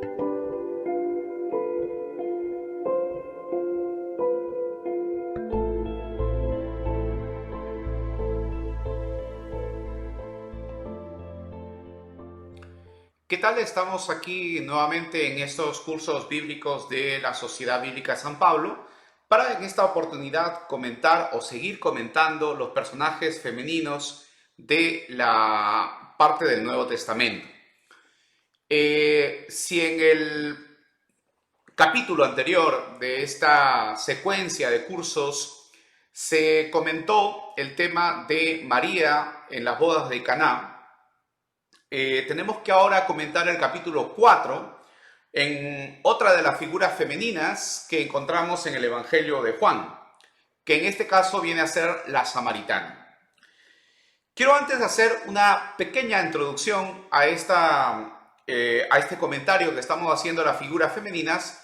¿Qué tal? Estamos aquí nuevamente en estos cursos bíblicos de la Sociedad Bíblica de San Pablo para en esta oportunidad comentar o seguir comentando los personajes femeninos de la parte del Nuevo Testamento. Si en el capítulo anterior de esta secuencia de cursos se comentó el tema de María en las bodas de Caná, tenemos que ahora comentar el capítulo 4 en otra de las figuras femeninas que encontramos en el Evangelio de Juan, que en este caso viene a ser la samaritana. Quiero antes hacer una pequeña introducción a este comentario que estamos haciendo de las figuras femeninas,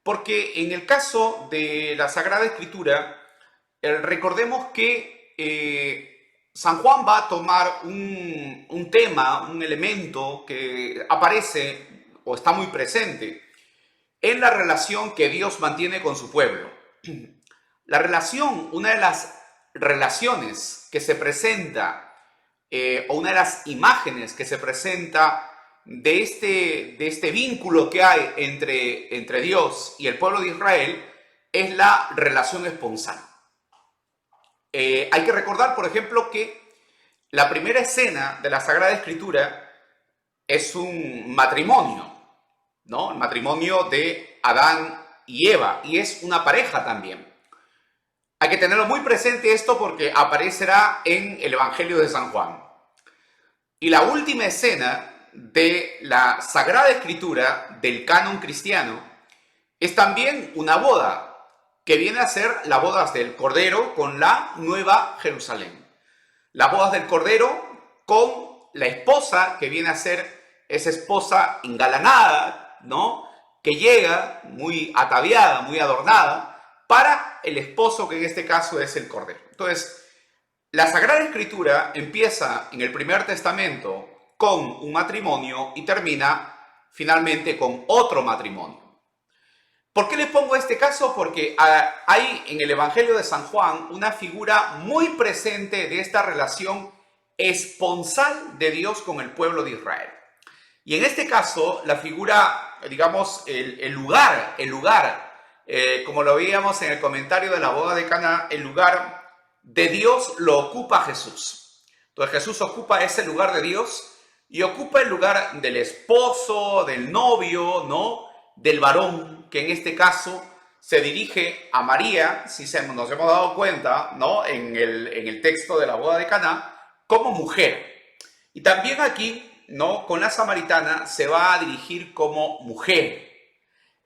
porque en el caso de la Sagrada Escritura, recordemos que San Juan va a tomar un tema, un elemento que aparece o está muy presente en la relación que Dios mantiene con su pueblo. La relación, una de las relaciones que se presenta, o una de las imágenes que se presenta de este vínculo que hay entre Dios y el pueblo de Israel, es la relación esponsal. Hay que recordar, por ejemplo, que la primera escena de la Sagrada Escritura es un matrimonio, ¿no? El matrimonio de Adán y Eva, y es una pareja también. Hay que tenerlo muy presente esto porque aparecerá en el Evangelio de San Juan. Y la última escena de la Sagrada Escritura, del canon cristiano, es también una boda, que viene a ser las bodas del Cordero con la Nueva Jerusalén. Las bodas del Cordero con la esposa, que viene a ser esa esposa engalanada, ¿no? Que llega muy ataviada, muy adornada, para el esposo, que en este caso es el Cordero. Entonces, la Sagrada Escritura empieza en el Primer Testamento con un matrimonio y termina finalmente con otro matrimonio. ¿Por qué les pongo este caso? Porque hay en el Evangelio de San Juan una figura muy presente de esta relación esponsal de Dios con el pueblo de Israel. Y en este caso, la figura, digamos, el lugar, como lo veíamos en el comentario de la boda de Caná, el lugar de Dios lo ocupa Jesús. Entonces Jesús ocupa ese lugar de Dios y ocupa el lugar del esposo, del novio, ¿no? Del varón, que en este caso se dirige a María, si nos hemos dado cuenta, ¿no? En el texto de la boda de Caná, como mujer. Y también aquí, ¿no? Con la samaritana se va a dirigir como mujer.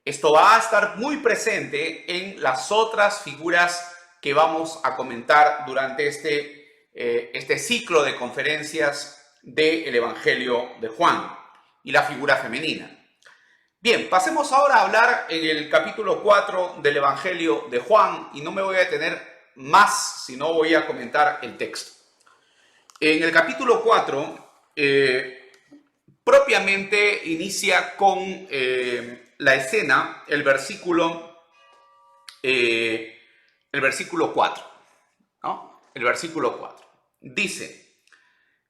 Esto va a estar muy presente en las otras figuras que vamos a comentar durante este ciclo de conferencias del Evangelio de Juan y la figura femenina. Bien, pasemos ahora a hablar en el capítulo 4 del Evangelio de Juan, y no me voy a detener más, sino voy a comentar el texto. En el capítulo 4, propiamente inicia con la escena, el versículo 4, ¿no? El versículo 4. Dice,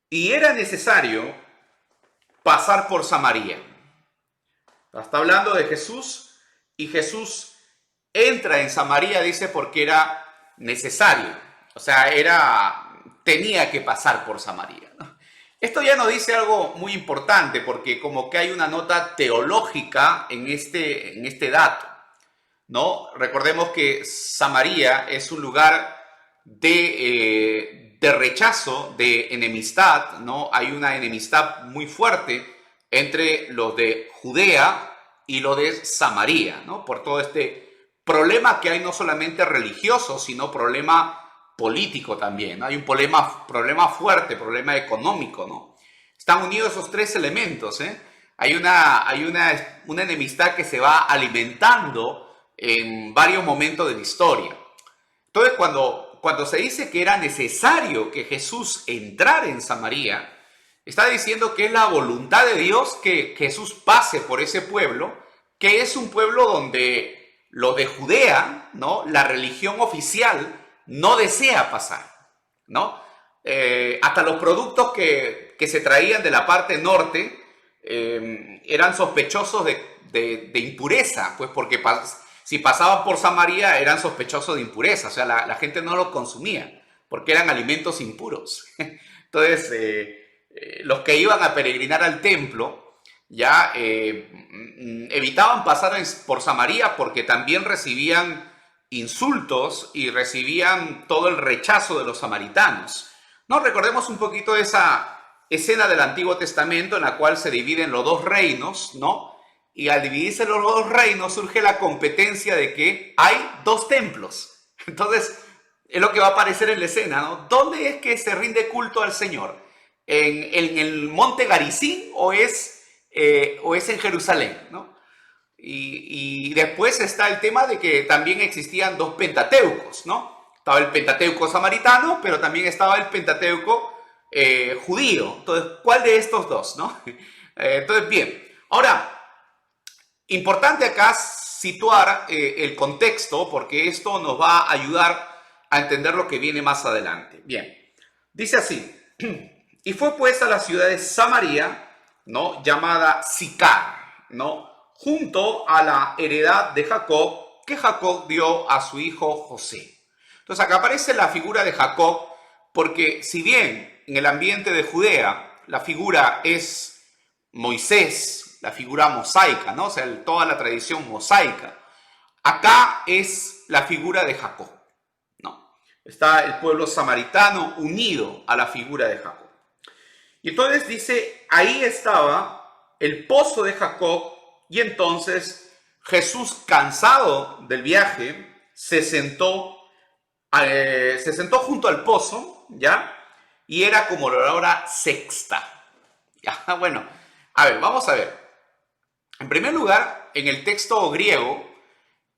y era necesario pasar por Samaria. Está hablando de Jesús, y Jesús entra en Samaria, dice, porque era necesario. O sea, tenía que pasar por Samaria, ¿no? Esto ya nos dice algo muy importante, porque como que hay una nota teológica en este dato, ¿no? Recordemos que Samaria es un lugar de rechazo, de enemistad, ¿no? Hay una enemistad muy fuerte entre los de Judea y los de Samaria, ¿no? Por todo este problema que hay, no solamente religioso, sino problema político también, ¿no? Hay un problema fuerte, problema económico, ¿no? Están unidos esos tres elementos, ¿eh? Hay una enemistad que se va alimentando en varios momentos de la historia. Entonces, cuando se dice que era necesario que Jesús entrara en Samaria, Está diciendo que es la voluntad de Dios que Jesús pase por ese pueblo, que es un pueblo donde lo de Judea, ¿no? La religión oficial no desea pasar, ¿no? Hasta los productos que se traían de la parte norte eran sospechosos de impureza, pues porque si pasaban por Samaria eran sospechosos de impureza, o sea, la gente no los consumía, porque eran alimentos impuros. Entonces, los que iban a peregrinar al templo ya evitaban pasar por Samaria porque también recibían insultos y recibían todo el rechazo de los samaritanos. No, recordemos un poquito esa escena del Antiguo Testamento en la cual se dividen los dos reinos, ¿no? Y al dividirse los dos reinos surge la competencia de que hay dos templos. Entonces, es lo que va a aparecer en la escena, ¿no? ¿Dónde es que se rinde culto al Señor? ¿En el monte Garizim o es en Jerusalén, ¿no? Y después está el tema de que también existían dos pentateucos, ¿no? Estaba el Pentateuco samaritano, pero también estaba el Pentateuco judío. Entonces, ¿cuál de estos dos, no? Entonces, bien. Ahora, importante acá situar el contexto, porque esto nos va a ayudar a entender lo que viene más adelante. Bien, dice así: y fue pues a la ciudad de Samaria, ¿no? Llamada Sicar, ¿no? Junto a la heredad de Jacob, que Jacob dio a su hijo José. Entonces acá aparece la figura de Jacob, porque si bien en el ambiente de Judea la figura es Moisés, la figura mosaica, ¿no? O sea, toda la tradición mosaica, acá es la figura de Jacob, ¿no? Está el pueblo samaritano unido a la figura de Jacob. Y entonces dice, ahí estaba el pozo de Jacob, y entonces Jesús, cansado del viaje, se sentó junto al pozo, ¿ya? Y era como la hora sexta. ¿Ya? Bueno, a ver, vamos a ver. En primer lugar, en el texto griego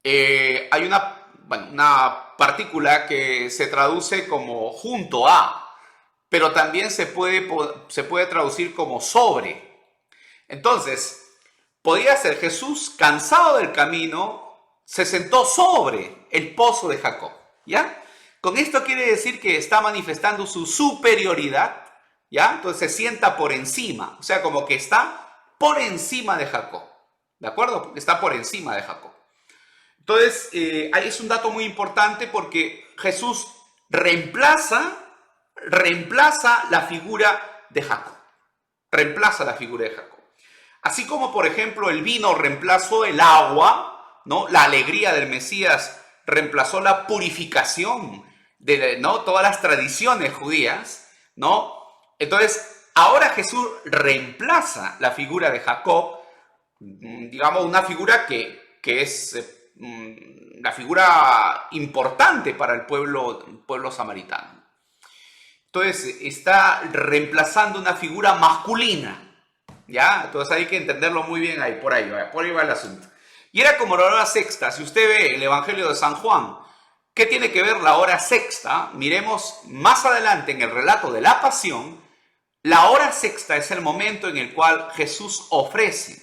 hay una partícula que se traduce como junto a, pero también se puede traducir como sobre. Entonces, podría ser Jesús, cansado del camino, se sentó sobre el pozo de Jacob, ¿ya? Con esto quiere decir que está manifestando su superioridad, ¿ya? Entonces se sienta por encima, o sea, como que está por encima de Jacob, ¿de acuerdo? Porque está por encima de Jacob. Entonces, ahí es un dato muy importante porque Jesús reemplaza la figura de Jacob. Reemplaza la figura de Jacob. Así como, por ejemplo, el vino reemplazó el agua, ¿no? La alegría del Mesías reemplazó la purificación de, ¿no? Todas las tradiciones judías, ¿no? Entonces, ahora Jesús reemplaza la figura de Jacob, digamos, una figura que es la figura importante para el pueblo samaritano. Entonces, está reemplazando una figura masculina, ¿ya? Entonces hay que entenderlo muy bien ahí, por ahí va el asunto. Y era como la hora sexta. Si usted ve el Evangelio de San Juan, ¿qué tiene que ver la hora sexta? Miremos más adelante en el relato de la pasión. La hora sexta es el momento en el cual Jesús ofrece,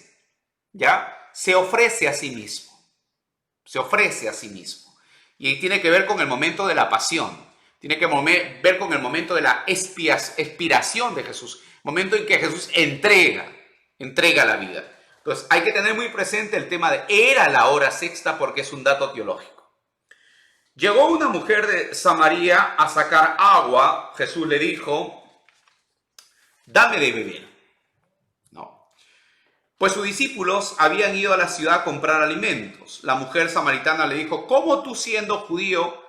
¿ya? Se ofrece a sí mismo. Se ofrece a sí mismo. Y tiene que ver con el momento de la pasión. Tiene que ver con el momento de la expiración de Jesús. Momento en que Jesús entrega la vida. Entonces hay que tener muy presente el tema de era la hora sexta porque es un dato teológico. Llegó una mujer de Samaria a sacar agua. Jesús le dijo, dame de beber. No. Pues sus discípulos habían ido a la ciudad a comprar alimentos. La mujer samaritana le dijo, ¿cómo tú siendo judío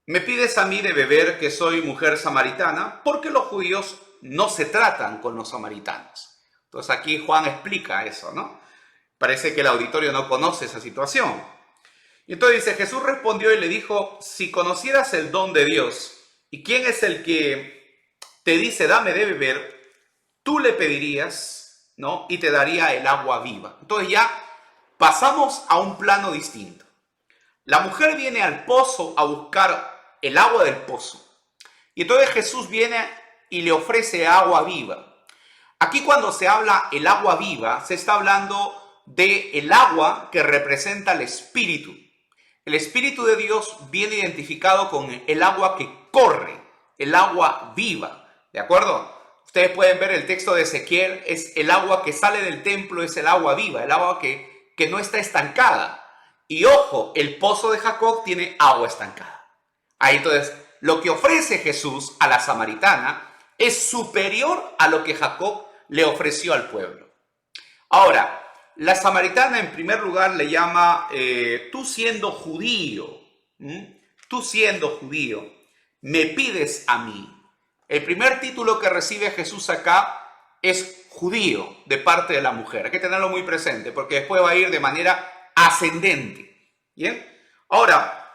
me pides a mí de beber que soy mujer samaritana? Porque los judíos no se tratan con los samaritanos. Entonces aquí Juan explica eso, ¿no? Parece que el auditorio no conoce esa situación. Y entonces dice, Jesús respondió y le dijo, si conocieras el don de Dios y quién es el que te dice dame de beber, tú le pedirías, ¿no? Y te daría el agua viva. Entonces ya pasamos a un plano distinto. La mujer viene al pozo a buscar el agua del pozo. Y entonces Jesús viene y le ofrece agua viva. Aquí cuando se habla el agua viva, se está hablando de el agua que representa el Espíritu. El Espíritu de Dios viene identificado con el agua que corre, el agua viva, ¿de acuerdo? Ustedes pueden ver el texto de Ezequiel, es el agua que sale del templo, es el agua viva, el agua que no está estancada. Y ojo, el pozo de Jacob tiene agua estancada. Ahí entonces, lo que ofrece Jesús a la samaritana es superior a lo que Jacob le ofreció al pueblo. Ahora, la samaritana en primer lugar le llama, tú siendo judío, me pides a mí. El primer título que recibe Jesús acá es judío de parte de la mujer. Hay que tenerlo muy presente porque después va a ir de manera ascendente. ¿Bien? Ahora,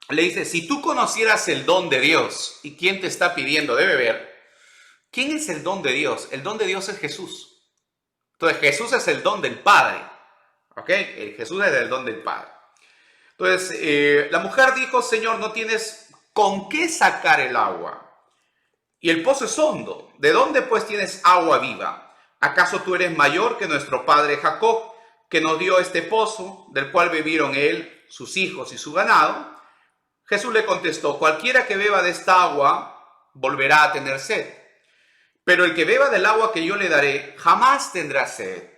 le dice, si tú conocieras el don de Dios y quién te está pidiendo de beber, ¿quién es el don de Dios? El don de Dios es Jesús. Entonces Jesús es el don del Padre. ¿Ok? Jesús es el don del Padre. Entonces la mujer dijo, Señor, no tienes con qué sacar el agua. Y el pozo es hondo. ¿De dónde pues tienes agua viva? ¿Acaso tú eres mayor que nuestro padre Jacob, que nos dio este pozo, del cual bebieron él, sus hijos y su ganado? Jesús le contestó, cualquiera que beba de esta agua volverá a tener sed. Pero el que beba del agua que yo le daré jamás tendrá sed,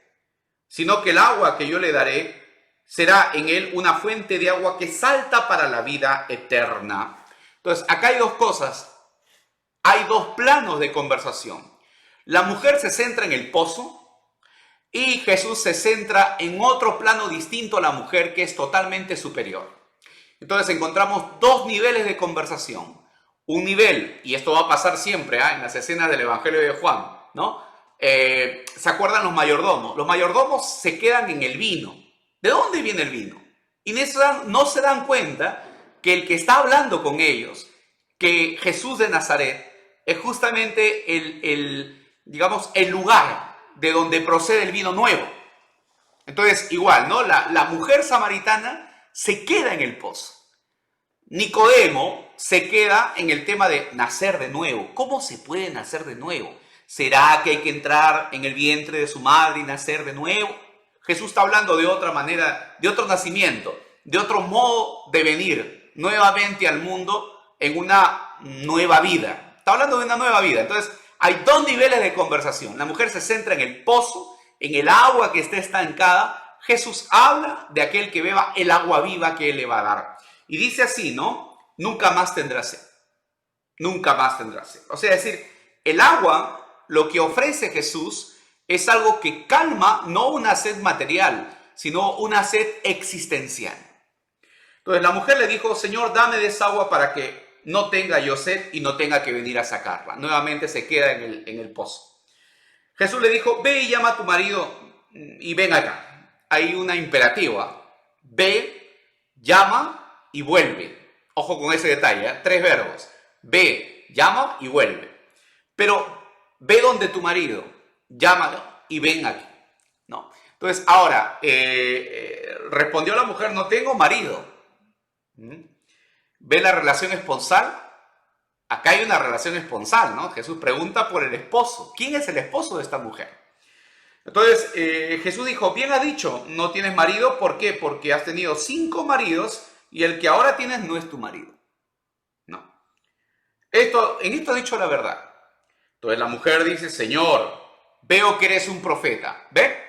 sino que el agua que yo le daré será en él una fuente de agua que salta para la vida eterna. Entonces, acá hay dos cosas. Hay dos planos de conversación. La mujer se centra en el pozo y Jesús se centra en otro plano distinto a la mujer que es totalmente superior. Entonces encontramos dos niveles de conversación. Un nivel, y esto va a pasar siempre en las escenas del Evangelio de Juan, ¿no? ¿Se acuerdan los mayordomos? Los mayordomos se quedan en el vino. ¿De dónde viene el vino? Y no se dan cuenta que el que está hablando con ellos, que Jesús de Nazaret, es justamente digamos, el lugar de donde procede el vino nuevo. Entonces, igual, ¿no? La mujer samaritana se queda en el pozo. Nicodemo se queda en el tema de nacer de nuevo. ¿Cómo se puede nacer de nuevo? ¿Será que hay que entrar en el vientre de su madre y nacer de nuevo? Jesús está hablando de otra manera, de otro nacimiento, de otro modo de venir nuevamente al mundo en una nueva vida. Está hablando de una nueva vida. Entonces, hay dos niveles de conversación. La mujer se centra en el pozo, en el agua que está estancada. Jesús habla de aquel que beba el agua viva que él le va a dar. Y dice así, ¿no? Nunca más tendrá sed. Nunca más tendrá sed. O sea, es decir, el agua, lo que ofrece Jesús, es algo que calma no una sed material, sino una sed existencial. Entonces la mujer le dijo, Señor, dame de esa agua para que no tenga yo sed y no tenga que venir a sacarla. Nuevamente se queda en el pozo. Jesús le dijo, ve y llama a tu marido y ven acá. Hay una imperativa. Ve, llama y vuelve. Ojo con ese detalle, ¿eh? 3 verbos. Ve, llama y vuelve. Pero ve donde tu marido, llámalo y ven aquí. No. Entonces, ahora, respondió la mujer, no tengo marido. ¿Ve la relación esponsal? Acá hay una relación esponsal, ¿no? Jesús pregunta por el esposo. ¿Quién es el esposo de esta mujer? Entonces, Jesús dijo, bien ha dicho, no tienes marido. ¿Por qué? Porque has tenido 5 maridos y el que ahora tienes no es tu marido. No. En esto ha dicho la verdad. Entonces la mujer dice, Señor, veo que eres un profeta. ¿Ve?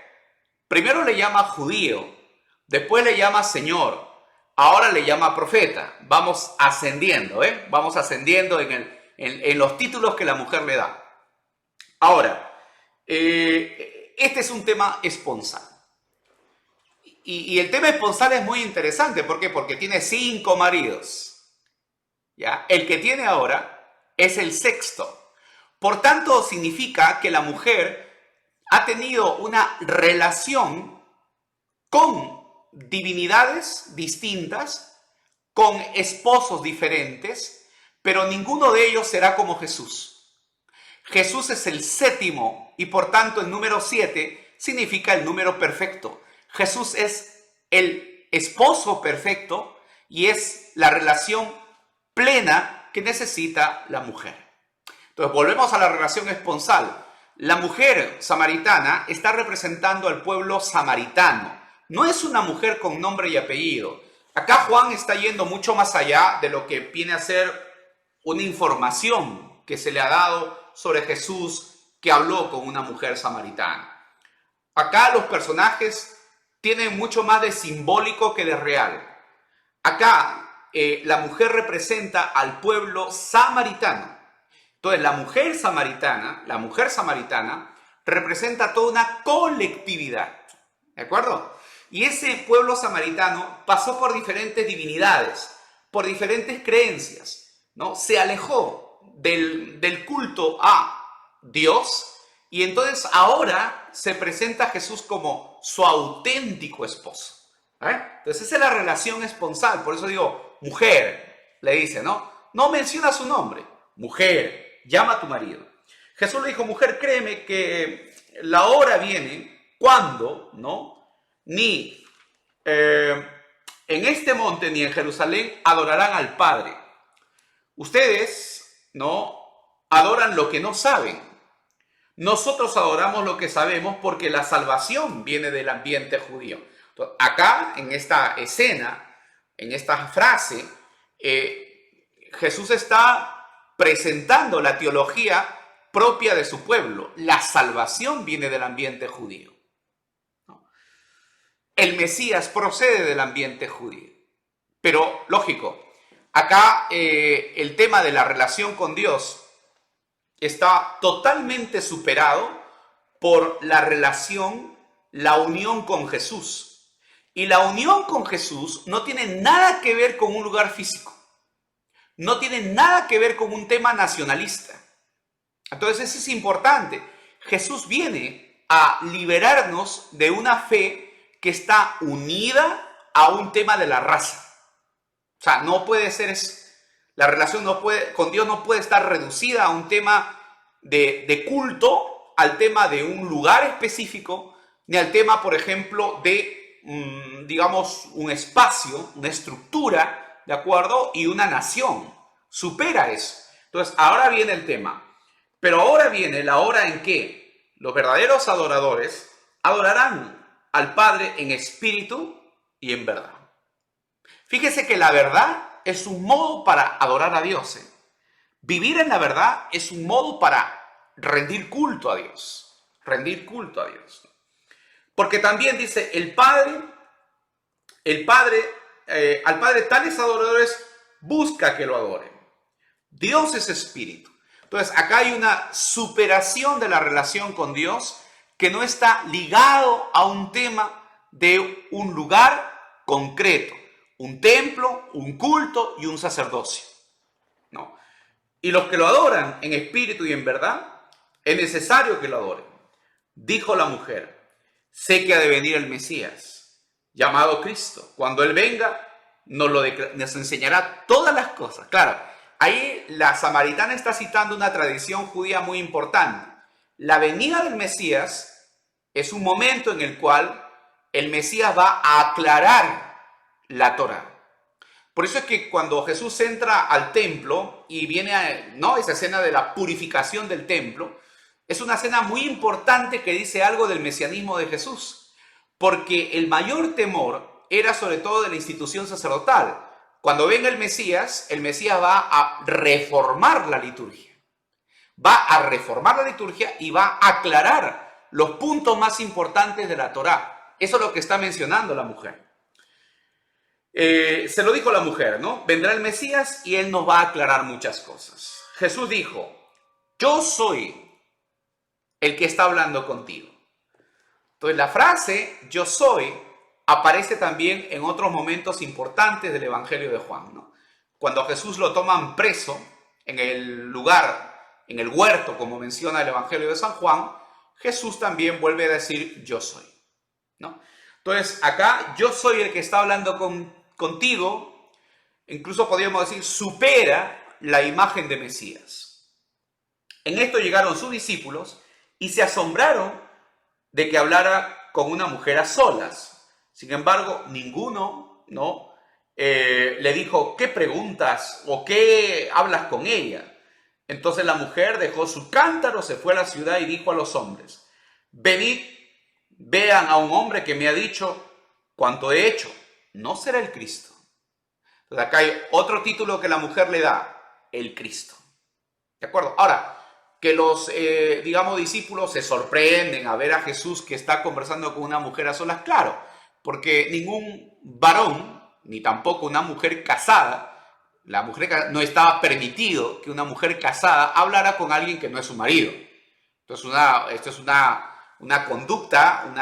Primero le llama judío, después le llama Señor, ahora le llama profeta. Vamos ascendiendo, ¿eh? Vamos ascendiendo en los títulos que la mujer le da. Ahora, este es un tema esponsal. Y el tema esponsal es muy interesante. ¿Por qué? Porque tiene 5 maridos. ¿Ya? El que tiene ahora es el 6º. Por tanto, significa que la mujer ha tenido una relación con divinidades distintas, con esposos diferentes, pero ninguno de ellos será como Jesús. Jesús es el 7º y por tanto el número 7 significa el número perfecto. Jesús es el esposo perfecto y es la relación plena que necesita la mujer. Entonces volvemos a la relación esponsal. la mujer samaritana está representando al pueblo samaritano. No es una mujer con nombre y apellido. Acá Juan está yendo mucho más allá de lo que viene a ser una información que se le ha dado sobre Jesús que habló con una mujer samaritana. Acá los personajes tienen mucho más de simbólico que de real. Acá la mujer representa al pueblo samaritano. Entonces la mujer samaritana representa toda una colectividad, ¿de acuerdo? Y ese pueblo samaritano pasó por diferentes divinidades, por diferentes creencias, ¿no? Se alejó del culto a Dios y entonces ahora se presenta a Jesús como su auténtico esposo. Entonces esa es la relación esponsal, por eso digo, mujer, le dice, ¿no? No menciona su nombre, mujer, llama a tu marido. Jesús le dijo, mujer, créeme que la hora viene cuando, ¿no? Ni en este monte ni en Jerusalén adorarán al Padre. Ustedes, ¿no? Adoran lo que no saben. Nosotros adoramos lo que sabemos porque la salvación viene del ambiente judío. Entonces, acá, en esta escena, en esta frase, Jesús está presentando la teología propia de su pueblo. La salvación viene del ambiente judío. El Mesías procede del ambiente judío. Pero, lógico, acá el tema de la relación con Dios está totalmente superado por la relación, la unión con Jesús. Y la unión con Jesús no tiene nada que ver con un lugar físico. No tiene nada que ver con un tema nacionalista. Entonces eso es importante. Jesús viene a liberarnos de una fe que está unida a un tema de la raza. O sea, no puede ser eso. La relación con Dios no puede estar reducida a un tema de culto, al tema de un lugar específico, ni al tema, por ejemplo, de, digamos, un espacio, una estructura, ¿de acuerdo? Y una nación. Supera eso. Entonces, ahora viene el tema. Pero ahora viene la hora en que los verdaderos adoradores adorarán al Padre en espíritu y en verdad. Fíjese que la verdad es un modo para adorar a Dios. Vivir en la verdad es un modo para rendir culto a Dios. Rendir culto a Dios. Porque también dice, al Padre tales adoradores busca que lo adoren. Dios es espíritu. Entonces, acá hay una superación de la relación con Dios que no está ligado a un tema de un lugar concreto, un templo, un culto y un sacerdocio. No. Y los que lo adoran en espíritu y en verdad, es necesario que lo adoren. Dijo la mujer, sé que ha de venir el Mesías, llamado Cristo. Cuando Él venga, nos enseñará todas las cosas. Claro, ahí la samaritana está citando una tradición judía muy importante. La venida del Mesías es un momento en el cual el Mesías va a aclarar la Torá. Por eso es que cuando Jesús entra al templo y viene ¿no? esa escena de la purificación del templo, es una escena muy importante que dice algo del mesianismo de Jesús. Porque el mayor temor era sobre todo de la institución sacerdotal. Cuando venga el Mesías va a reformar la liturgia. Va a reformar la liturgia y va a aclarar los puntos más importantes de la Torá. Eso es lo que está mencionando la mujer. Se lo dijo la mujer, ¿no? Vendrá el Mesías y Él nos va a aclarar muchas cosas. Jesús dijo, yo soy el que está hablando contigo. Entonces la frase, yo soy, aparece también en otros momentos importantes del Evangelio de Juan, ¿no? Cuando a Jesús lo toman preso en el lugar, en el huerto, como menciona el Evangelio de San Juan, Jesús también vuelve a decir, yo soy, ¿no? Entonces acá, yo soy el que está hablando contigo, incluso podríamos decir, supera la imagen de Mesías. En esto llegaron sus discípulos y se asombraron de que hablara con una mujer a solas. Sin embargo, ninguno, ¿no? Le dijo, ¿qué preguntas o qué hablas con ella? Entonces la mujer dejó su cántaro, se fue a la ciudad y dijo a los hombres: venid, vean a un hombre que me ha dicho cuanto he hecho. ¿No será el Cristo? Entonces acá hay otro título que la mujer le da: el Cristo. ¿De acuerdo? Ahora, que los, discípulos se sorprenden a ver a Jesús que está conversando con una mujer a solas, claro, porque ningún varón, ni tampoco una mujer casada, no estaba permitido que una mujer casada hablara con alguien que no es su marido. Entonces, esto es una conducta,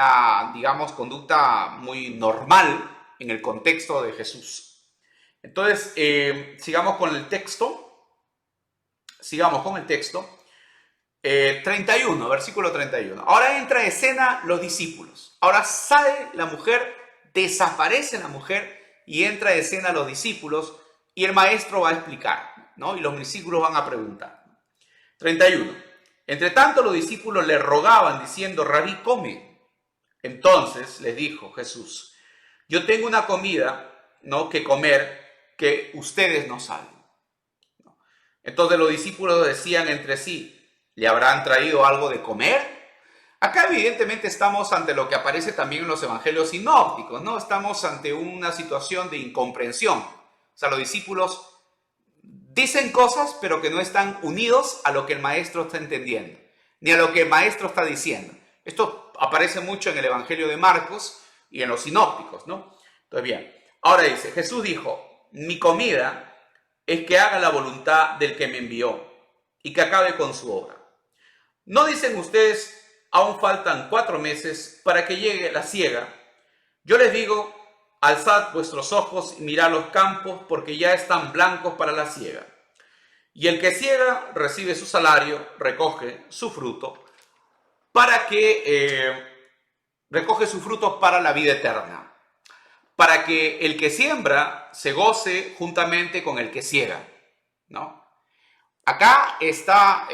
conducta muy normal en el contexto de Jesús. Entonces, sigamos con el texto. 31, versículo 31. Ahora entra en escena los discípulos. Ahora sale la mujer, desaparece la mujer y entra en escena los discípulos y el maestro va a explicar, ¿no? Y los discípulos van a preguntar. 31. Entre tanto los discípulos le rogaban diciendo: Rabí, come. Entonces les dijo Jesús: yo tengo una comida, ¿no?, que comer que ustedes no saben. Entonces los discípulos decían entre sí: ¿le habrán traído algo de comer? Acá evidentemente estamos ante lo que aparece también en los evangelios sinópticos, ¿no? Estamos ante una situación de incomprensión. O sea, los discípulos dicen cosas pero que no están unidos a lo que el maestro está entendiendo, ni a lo que el maestro está diciendo. Esto aparece mucho en el evangelio de Marcos y en los sinópticos, ¿no? Entonces bien, ahora dice, Jesús dijo: mi comida es que haga la voluntad del que me envió y que acabe con su obra. ¿No dicen ustedes: aún faltan 4 meses para que llegue la siega? Yo les digo: alzad vuestros ojos y mirad los campos, porque ya están blancos para la siega. Y el que siega recibe su salario, recoge su fruto para la vida eterna, para que el que siembra se goce juntamente con el que siega, ¿no? Acá está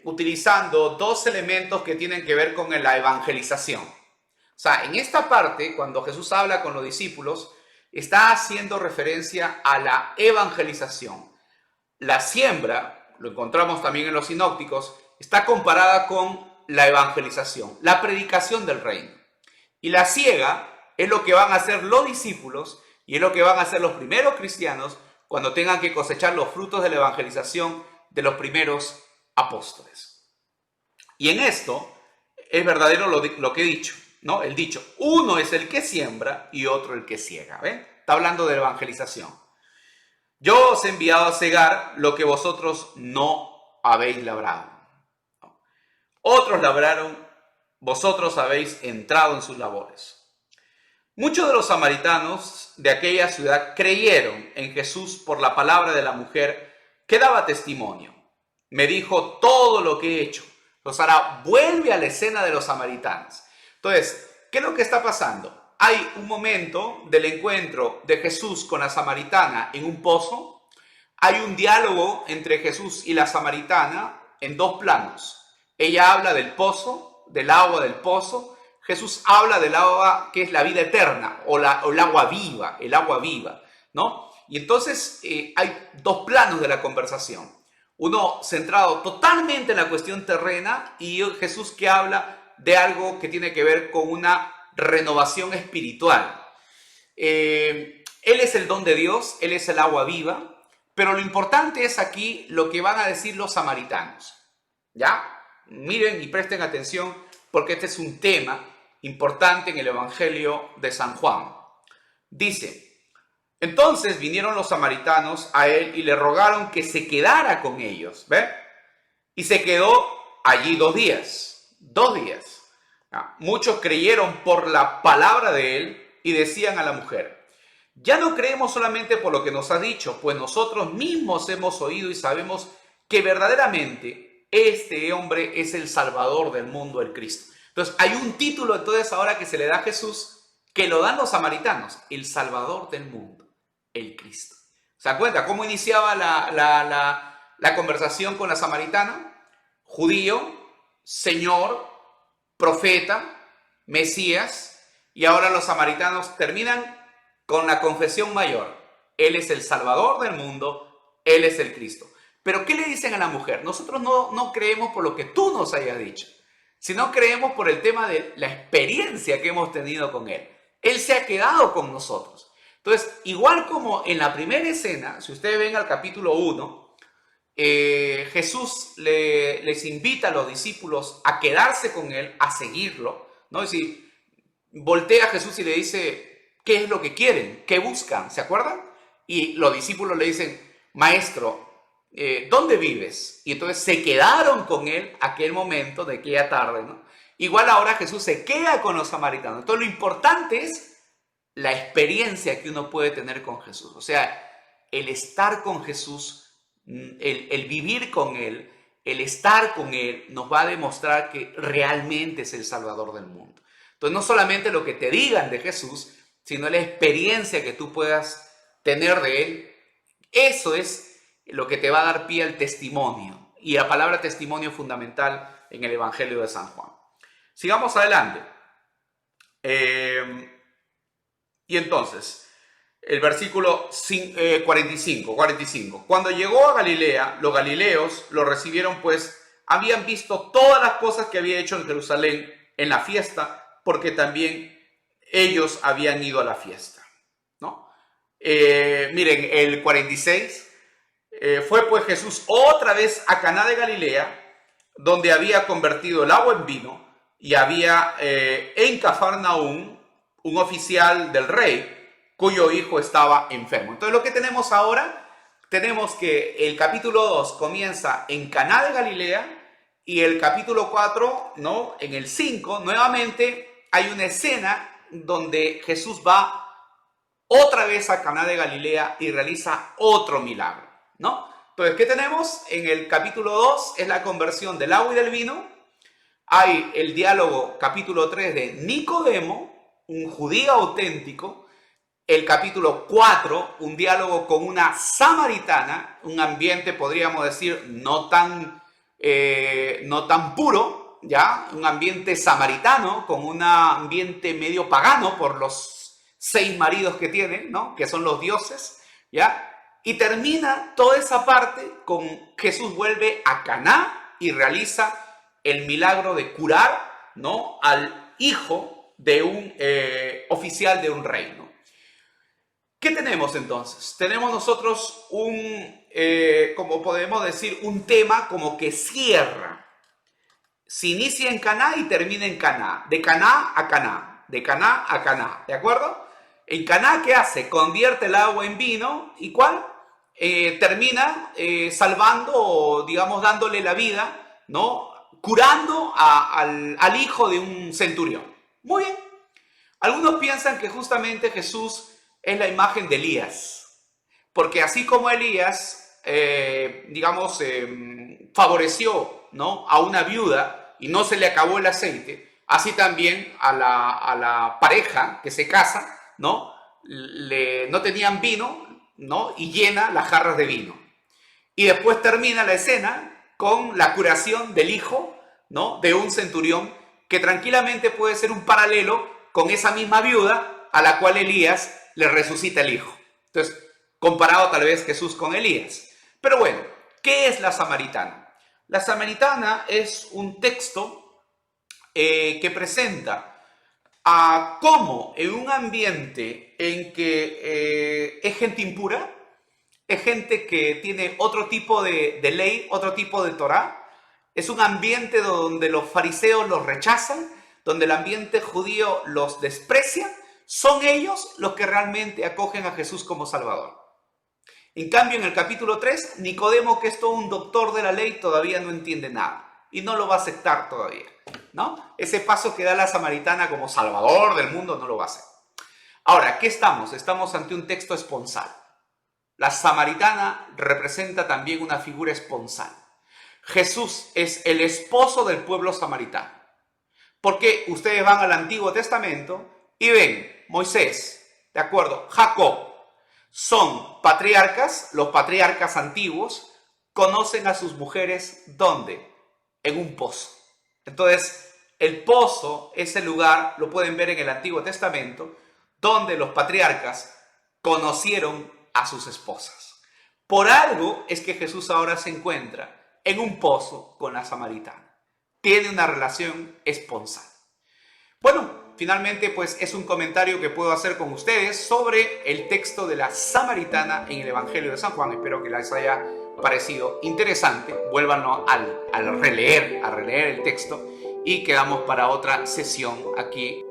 utilizando 2 elementos que tienen que ver con la evangelización. O sea, en esta parte, cuando Jesús habla con los discípulos, está haciendo referencia a la evangelización. La siembra, lo encontramos también en los sinópticos, está comparada con la evangelización, la predicación del reino. Y la siega es lo que van a hacer los discípulos y es lo que van a hacer los primeros cristianos cuando tengan que cosechar los frutos de la evangelización de los primeros apóstoles. Y en esto es verdadero lo que he dicho, ¿no? El dicho: uno es el que siembra y otro el que siega. ¿Ven? Está hablando de la evangelización. Yo os he enviado a segar lo que vosotros no habéis labrado. Otros labraron, vosotros habéis entrado en sus labores. Muchos de los samaritanos de aquella ciudad creyeron en Jesús por la palabra de la mujer que daba testimonio. Me dijo todo lo que he hecho. Entonces ahora vuelve a la escena de los samaritanos. Entonces, ¿qué es lo que está pasando? Hay un momento del encuentro de Jesús con la samaritana en un pozo. Hay un diálogo entre Jesús y la samaritana en 2 planos. Ella habla del pozo, del agua del pozo. Jesús habla del agua que es la vida eterna o el agua viva, ¿no? Y entonces hay 2 planos de la conversación. Uno centrado totalmente en la cuestión terrena y Jesús que habla de algo que tiene que ver con una renovación espiritual. Él es el don de Dios, Él es el agua viva, pero lo importante es aquí lo que van a decir los samaritanos. ¿Ya? Miren y presten atención porque este es un tema importante en el Evangelio de San Juan. Dice: entonces vinieron los samaritanos a él y le rogaron que se quedara con ellos. ¿Ve? Y se quedó allí 2 días. 2 días. Muchos creyeron por la palabra de él y decían a la mujer: ya no creemos solamente por lo que nos ha dicho, pues nosotros mismos hemos oído y sabemos que verdaderamente este hombre es el Salvador del mundo, el Cristo. Entonces hay un título entonces ahora que se le da a Jesús que lo dan los samaritanos: el Salvador del mundo, el Cristo. ¿Se dan cuenta cómo iniciaba la conversación con la samaritana? Judío, Señor, profeta, Mesías, y ahora los samaritanos terminan con la confesión mayor: Él es el Salvador del mundo, Él es el Cristo. Pero ¿qué le dicen a la mujer? Nosotros no creemos por lo que tú nos hayas dicho, sino creemos por el tema de la experiencia que hemos tenido con Él. Él se ha quedado con nosotros. Entonces, igual como en la primera escena, si ustedes ven al capítulo 1, Jesús les invita a los discípulos a quedarse con Él, a seguirlo, ¿no? Es decir, voltea a Jesús y le dice, ¿qué es lo que quieren? ¿Qué buscan? ¿Se acuerdan? Y los discípulos le dicen, Maestro, ¿dónde vives? Y entonces se quedaron con Él aquel momento de aquella tarde, ¿no? Igual ahora Jesús se queda con los samaritanos. Entonces lo importante es la experiencia que uno puede tener con Jesús. O sea, el estar con Jesús, el vivir con Él, el estar con Él, nos va a demostrar que realmente es el Salvador del mundo. Entonces, no solamente lo que te digan de Jesús, sino la experiencia que tú puedas tener de Él. Eso es lo que te va a dar pie al testimonio. Y la palabra testimonio es fundamental en el Evangelio de San Juan. Sigamos adelante. Y entonces, el versículo 45. Cuando llegó a Galilea, los galileos lo recibieron, pues habían visto todas las cosas que había hecho en Jerusalén en la fiesta, porque también ellos habían ido a la fiesta, ¿no? Miren, el 46, fue pues Jesús otra vez a Caná de Galilea, donde había convertido el agua en vino, y había en Cafarnaúm un oficial del rey cuyo hijo estaba enfermo. Entonces lo que tenemos ahora, tenemos que el capítulo 2 comienza en Caná de Galilea y el capítulo 4, ¿no? En el 5, nuevamente hay una escena donde Jesús va otra vez a Caná de Galilea y realiza otro milagro, ¿no? Entonces, ¿qué tenemos? En el capítulo 2 es la conversión del agua y del vino. Hay el diálogo, capítulo 3, de Nicodemo, un judío auténtico. El capítulo 4, un diálogo con una samaritana, un ambiente, podríamos decir, no tan puro, ¿ya? Un ambiente samaritano, con un ambiente medio pagano por los 6 maridos que tienen, ¿no? Que son los dioses, ¿ya? Y termina toda esa parte con Jesús vuelve a Caná y realiza el milagro de curar, ¿no? Al hijo de un oficial de un reino. ¿Qué tenemos entonces? Tenemos nosotros como podemos decir, un tema como que cierra. Se inicia en Caná y termina en Caná. De Caná a Caná. De Caná a Caná. ¿De acuerdo? En Caná, ¿qué hace? Convierte el agua en vino. ¿Y cuál? Termina salvando, o digamos, dándole la vida, ¿no? Curando al hijo de un centurión. Muy bien. Algunos piensan que justamente Jesús es la imagen de Elías, porque así como Elías, favoreció, ¿no? A una viuda y no se le acabó el aceite, así también a la pareja que se casa, ¿no? No tenían vino, ¿no? Y llena las jarras de vino. Y después termina la escena con la curación del hijo, ¿no? De un centurión, que tranquilamente puede ser un paralelo con esa misma viuda a la cual Elías le resucita el hijo. Entonces, comparado tal vez Jesús con Elías. Pero bueno, ¿qué es la samaritana? La samaritana es un texto que presenta a cómo en un ambiente en que es gente impura, es gente que tiene otro tipo de ley, otro tipo de Torá. Es un ambiente donde los fariseos los rechazan, donde el ambiente judío los desprecia. Son ellos los que realmente acogen a Jesús como Salvador. En cambio, en el capítulo 3, Nicodemo, que es todo un doctor de la ley, todavía no entiende nada y no lo va a aceptar todavía, ¿no? Ese paso que da la samaritana como Salvador del mundo no lo va a hacer. Ahora, ¿qué estamos? Estamos ante un texto esponsal. La samaritana representa también una figura esponsal. Jesús es el esposo del pueblo samaritano. Porque ustedes van al Antiguo Testamento y ven Moisés, ¿de acuerdo? Jacob, son patriarcas, los patriarcas antiguos conocen a sus mujeres, ¿dónde? En un pozo. Entonces, el pozo es el lugar, lo pueden ver en el Antiguo Testamento, donde los patriarcas conocieron a sus esposas. Por algo es que Jesús ahora se encuentra en un pozo con la samaritana. Tiene una relación esponsal. Bueno, finalmente pues es un comentario que puedo hacer con ustedes sobre el texto de la samaritana en el Evangelio de San Juan. Espero que les haya parecido interesante. Vuélvanlo a releer el texto y quedamos para otra sesión aquí